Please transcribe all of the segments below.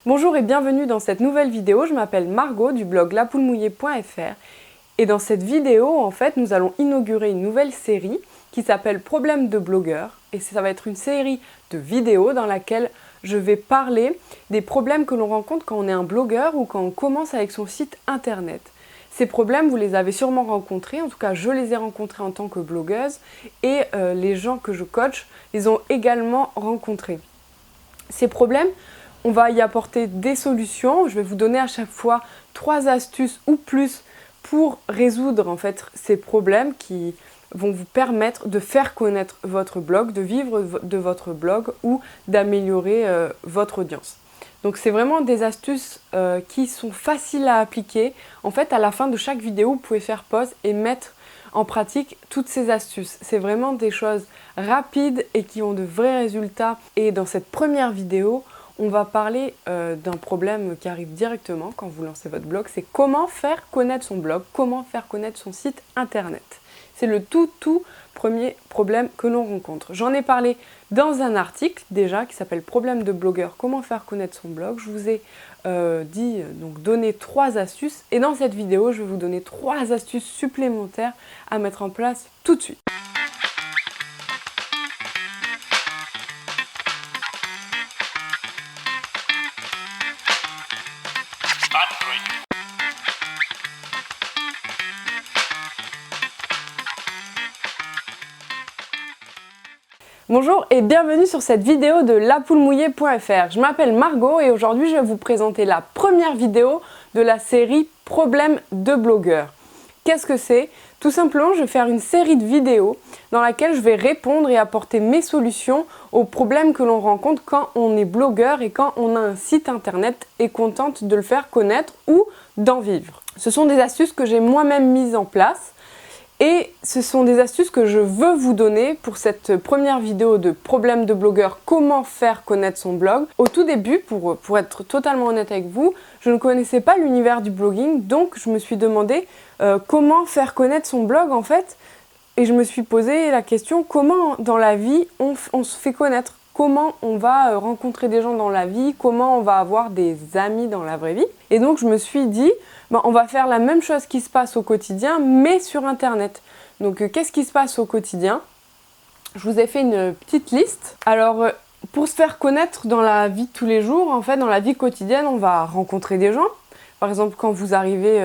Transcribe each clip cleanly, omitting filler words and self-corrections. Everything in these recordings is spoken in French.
Bonjour et bienvenue dans cette nouvelle vidéo. Je m'appelle Margot du blog lapoulemouillée.fr et dans cette vidéo, en fait, nous allons inaugurer une nouvelle série qui s'appelle Problèmes de blogueurs et ça va être une série de vidéos dans laquelle je vais parler des problèmes que l'on rencontre quand on est un blogueur ou quand on commence avec son site internet. Ces problèmes, vous les avez sûrement rencontrés, en tout cas je les ai rencontrés en tant que blogueuse et les gens que je coach les ont également rencontrés. Ces problèmes, on va y apporter des solutions. Je vais vous donner à chaque fois 3 astuces ou plus pour résoudre en fait ces problèmes qui vont vous permettre de faire connaître votre blog, de vivre de votre blog ou d'améliorer votre audience. Donc c'est vraiment des astuces qui sont faciles à appliquer. En fait, à la fin de chaque vidéo, vous pouvez faire pause et mettre en pratique toutes ces astuces. C'est vraiment des choses rapides et qui ont de vrais résultats. Et dans cette première vidéo, on va parler d'un problème qui arrive directement quand vous lancez votre blog. C'est comment faire connaître son blog, comment faire connaître son site internet. C'est le tout premier problème que l'on rencontre. J'en ai parlé dans un article déjà qui s'appelle Problème de blogueur, comment faire connaître son blog. Je vous ai donné 3 astuces et dans cette vidéo, je vais vous donner 3 astuces supplémentaires à mettre en place tout de suite. Bonjour et bienvenue sur cette vidéo de lapoulemouillée.fr. Je m'appelle Margot et aujourd'hui je vais vous présenter la première vidéo de la série Problèmes de blogueurs. Qu'est-ce que c'est? Tout simplement, je vais faire une série de vidéos dans laquelle je vais répondre et apporter mes solutions aux problèmes que l'on rencontre quand on est blogueur et quand on a un site internet et qu'on tente de le faire connaître ou d'en vivre. Ce sont des astuces que j'ai moi-même mises en place. Et ce sont des astuces que je veux vous donner pour cette première vidéo de problèmes de blogueur, comment faire connaître son blog. Au tout début, pour être totalement honnête avec vous, je ne connaissais pas l'univers du blogging, donc je me suis demandé comment faire connaître son blog en fait. Et je me suis posé la question, comment dans la vie on se fait connaître? Comment on va rencontrer des gens dans la vie? Comment on va avoir des amis dans la vraie vie? Et donc je me suis dit, on va faire la même chose qui se passe au quotidien, mais sur Internet. Donc qu'est-ce qui se passe au quotidien? Je vous ai fait une petite liste. Alors pour se faire connaître dans la vie de tous les jours, en fait dans la vie quotidienne, on va rencontrer des gens. Par exemple, quand vous arrivez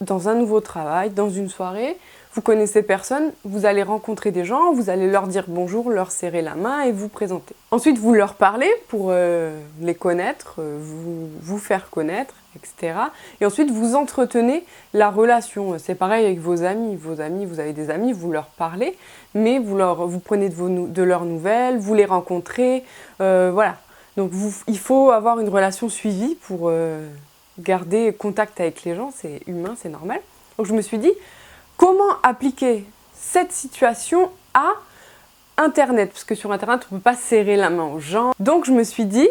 dans un nouveau travail, dans une soirée, vous connaissez personne, vous allez rencontrer des gens, vous allez leur dire bonjour, leur serrer la main et vous présenter. Ensuite, vous leur parlez pour les connaître, vous faire connaître, etc. Et ensuite, vous entretenez la relation. C'est pareil avec vos amis. Vos amis, vous avez des amis, vous leur parlez, mais vous prenez de leurs nouvelles, vous les rencontrez, voilà. Donc, il faut avoir une relation suivie pour garder contact avec les gens, c'est humain, c'est normal. Donc, je me suis dit, comment appliquer cette situation à Internet? Parce que sur Internet, on ne peut pas serrer la main aux gens. Donc je me suis dit,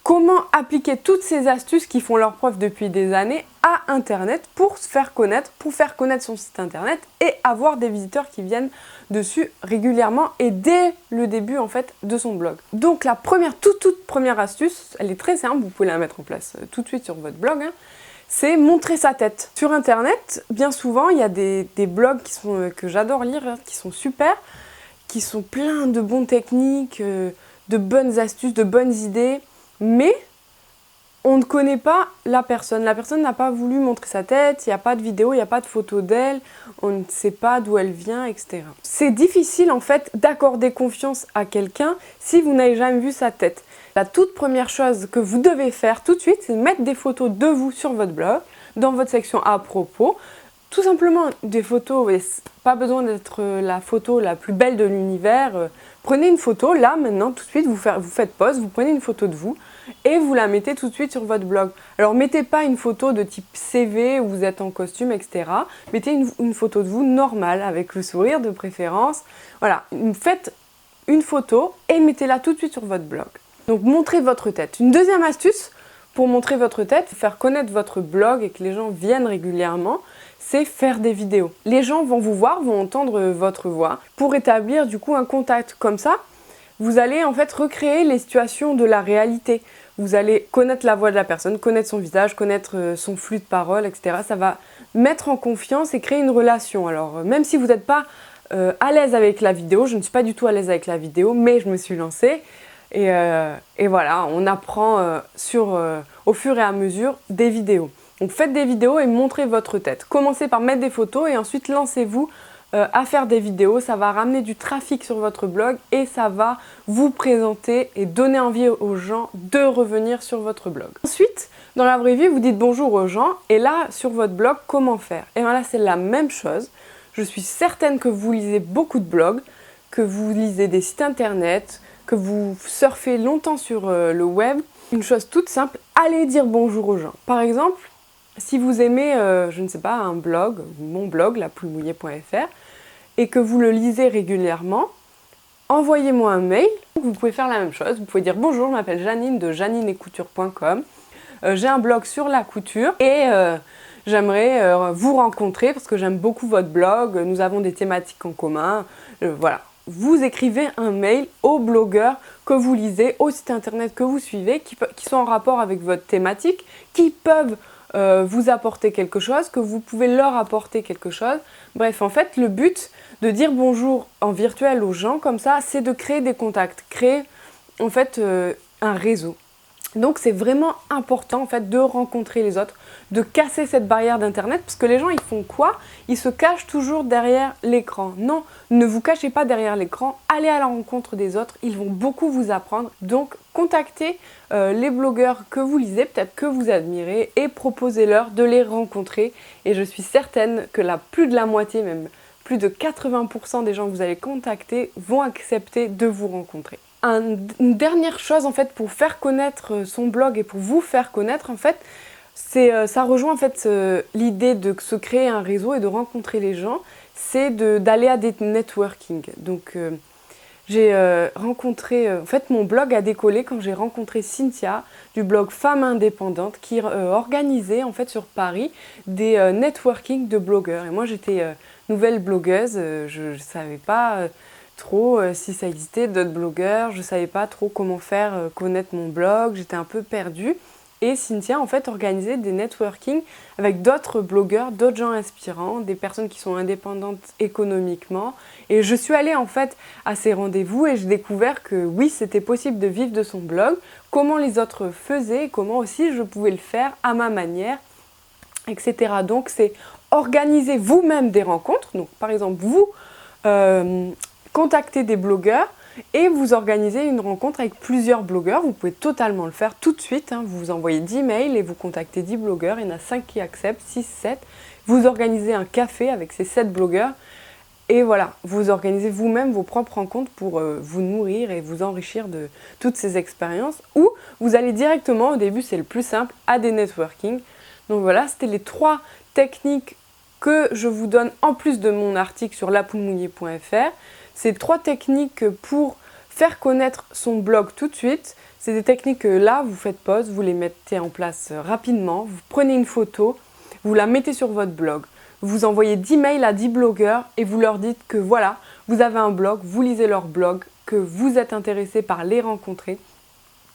comment appliquer toutes ces astuces qui font leur preuve depuis des années à Internet pour se faire connaître, pour faire connaître son site Internet et avoir des visiteurs qui viennent dessus régulièrement et dès le début en fait de son blog. Donc la toute première astuce, elle est très simple, vous pouvez la mettre en place tout de suite sur votre blog, c'est montrer sa tête. Sur Internet, bien souvent, il y a des blogs que j'adore lire, qui sont super, qui sont pleins de bonnes techniques, de bonnes astuces, de bonnes idées, mais on ne connaît pas la personne. La personne n'a pas voulu montrer sa tête, il n'y a pas de vidéo, il n'y a pas de photo d'elle, on ne sait pas d'où elle vient, etc. C'est difficile en fait d'accorder confiance à quelqu'un si vous n'avez jamais vu sa tête. La toute première chose que vous devez faire tout de suite, c'est mettre des photos de vous sur votre blog, dans votre section à propos. Tout simplement des photos, pas besoin d'être la photo la plus belle de l'univers. Prenez une photo, là, maintenant, tout de suite, vous faites pause, vous prenez une photo de vous et vous la mettez tout de suite sur votre blog. Alors, mettez pas une photo de type CV où vous êtes en costume, etc. Mettez une photo de vous normale, avec le sourire de préférence. Voilà, faites une photo et mettez-la tout de suite sur votre blog. Donc, montrez votre tête. Une deuxième astuce pour montrer votre tête, faire connaître votre blog et que les gens viennent régulièrement, c'est faire des vidéos. Les gens vont vous voir, vont entendre votre voix pour établir du coup un contact. Comme ça, vous allez en fait recréer les situations de la réalité. Vous allez connaître la voix de la personne, connaître son visage, connaître son flux de parole, etc. Ça va mettre en confiance et créer une relation. Alors, même si vous n'êtes pas à l'aise avec la vidéo, je ne suis pas du tout à l'aise avec la vidéo, mais je me suis lancée. Et voilà, on apprend au fur et à mesure des vidéos. Donc faites des vidéos et montrez votre tête. Commencez par mettre des photos et ensuite lancez-vous à faire des vidéos. Ça va ramener du trafic sur votre blog et ça va vous présenter et donner envie aux gens de revenir sur votre blog. Ensuite, dans la vraie vie, vous dites bonjour aux gens et là, sur votre blog, comment faire? Et bien là, c'est la même chose. Je suis certaine que vous lisez beaucoup de blogs, que vous lisez des sites internet, que vous surfez longtemps sur le web. Une chose toute simple, allez dire bonjour aux gens. Par exemple, si vous aimez, je ne sais pas, un blog, mon blog, lapoulmouillée.fr, et que vous le lisez régulièrement, envoyez-moi un mail. Vous pouvez faire la même chose. Vous pouvez dire bonjour, je m'appelle Janine de janineetcouture.com. J'ai un blog sur la couture et j'aimerais vous rencontrer parce que j'aime beaucoup votre blog. Nous avons des thématiques en commun. Voilà. Vous écrivez un mail aux blogueurs que vous lisez, aux sites internet que vous suivez, qui sont en rapport avec votre thématique, qui peuvent vous apporter quelque chose, que vous pouvez leur apporter quelque chose. Bref, en fait, le but de dire bonjour en virtuel aux gens comme ça, c'est de créer des contacts, créer en fait un réseau. Donc c'est vraiment important en fait de rencontrer les autres, de casser cette barrière d'internet parce que les gens ils font quoi? Ils se cachent toujours derrière l'écran. Non, ne vous cachez pas derrière l'écran, allez à la rencontre des autres, ils vont beaucoup vous apprendre. Donc contactez les blogueurs que vous lisez, peut-être que vous admirez et proposez-leur de les rencontrer et je suis certaine que plus de la moitié, même plus de 80% des gens que vous allez contacter vont accepter de vous rencontrer. Une dernière chose en fait pour faire connaître son blog et pour vous faire connaître en fait, ça rejoint en fait l'idée de se créer un réseau et de rencontrer les gens, c'est d'aller à des networking. Donc j'ai rencontré, en fait mon blog a décollé quand j'ai rencontré Cynthia du blog Femmes Indépendantes qui organisait en fait sur Paris des networking de blogueurs. Et moi j'étais nouvelle blogueuse, je ne savais pas trop si ça existait d'autres blogueurs, je savais pas trop comment faire connaître mon blog, j'étais un peu perdue. Et Cynthia en fait organisait des networking avec d'autres blogueurs, d'autres gens inspirants, des personnes qui sont indépendantes économiquement. Et je suis allée en fait à ces rendez-vous et j'ai découvert que oui, c'était possible de vivre de son blog, comment les autres faisaient, comment aussi je pouvais le faire à ma manière, etc. Donc c'est organiser vous-même des rencontres. Donc par exemple vous contactez des blogueurs et vous organisez une rencontre avec plusieurs blogueurs. Vous pouvez totalement le faire tout de suite. Vous vous envoyez 10 mails et vous contactez 10 blogueurs. Il y en a 5 qui acceptent, 6, 7. Vous organisez un café avec ces 7 blogueurs. Et voilà, vous organisez vous-même vos propres rencontres pour vous nourrir et vous enrichir de toutes ces expériences. Ou vous allez directement, au début c'est le plus simple, à des networking. Donc voilà, c'était les 3 techniques que je vous donne en plus de mon article sur lapoulmouillée.fr. Ces 3 techniques pour faire connaître son blog tout de suite. C'est des techniques que là, vous faites pause, vous les mettez en place rapidement. Vous prenez une photo, vous la mettez sur votre blog. Vous envoyez 10 mails à 10 blogueurs et vous leur dites que voilà, vous avez un blog, vous lisez leur blog, que vous êtes intéressé par les rencontrer.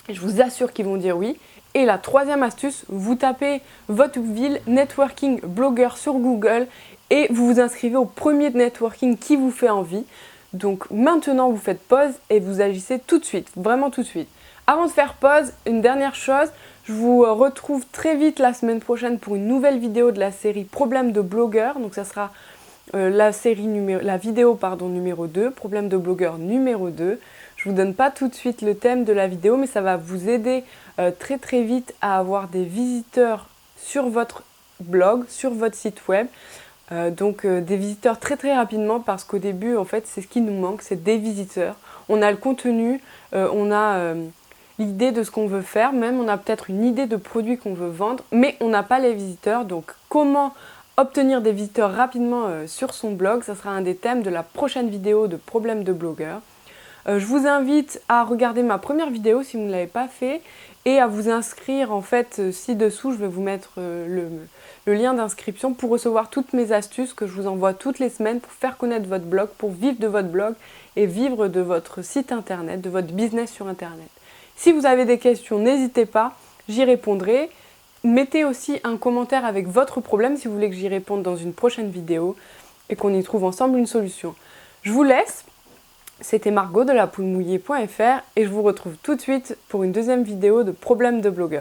Et je vous assure qu'ils vont dire oui. Et la 3e astuce, vous tapez votre ville networking blogueur sur Google et vous vous inscrivez au premier networking qui vous fait envie. Donc maintenant vous faites pause et vous agissez tout de suite, vraiment tout de suite. Avant de faire pause, une dernière chose, je vous retrouve très vite la semaine prochaine pour une nouvelle vidéo de la série Problèmes de blogueurs. Donc ça sera la vidéo numéro 2, Problèmes de blogueurs numéro 2. Je vous donne pas tout de suite le thème de la vidéo, mais ça va vous aider très très vite à avoir des visiteurs sur votre blog, sur votre site web. Donc des visiteurs très très rapidement parce qu'au début en fait c'est ce qui nous manque, c'est des visiteurs. On a le contenu, on a l'idée de ce qu'on veut faire, même on a peut-être une idée de produit qu'on veut vendre, mais on n'a pas les visiteurs. Donc comment obtenir des visiteurs rapidement sur son blog, ça sera un des thèmes de la prochaine vidéo de Problèmes de blogueurs. Je vous invite à regarder ma première vidéo si vous ne l'avez pas fait et à vous inscrire en fait ci-dessous, je vais vous mettre le lien d'inscription pour recevoir toutes mes astuces que je vous envoie toutes les semaines pour faire connaître votre blog, pour vivre de votre blog et vivre de votre site internet, de votre business sur internet. Si vous avez des questions, n'hésitez pas, j'y répondrai. Mettez aussi un commentaire avec votre problème si vous voulez que j'y réponde dans une prochaine vidéo et qu'on y trouve ensemble une solution. Je vous laisse, c'était Margot de lapoulemouillée.fr et je vous retrouve tout de suite pour une deuxième vidéo de problèmes de blogueur.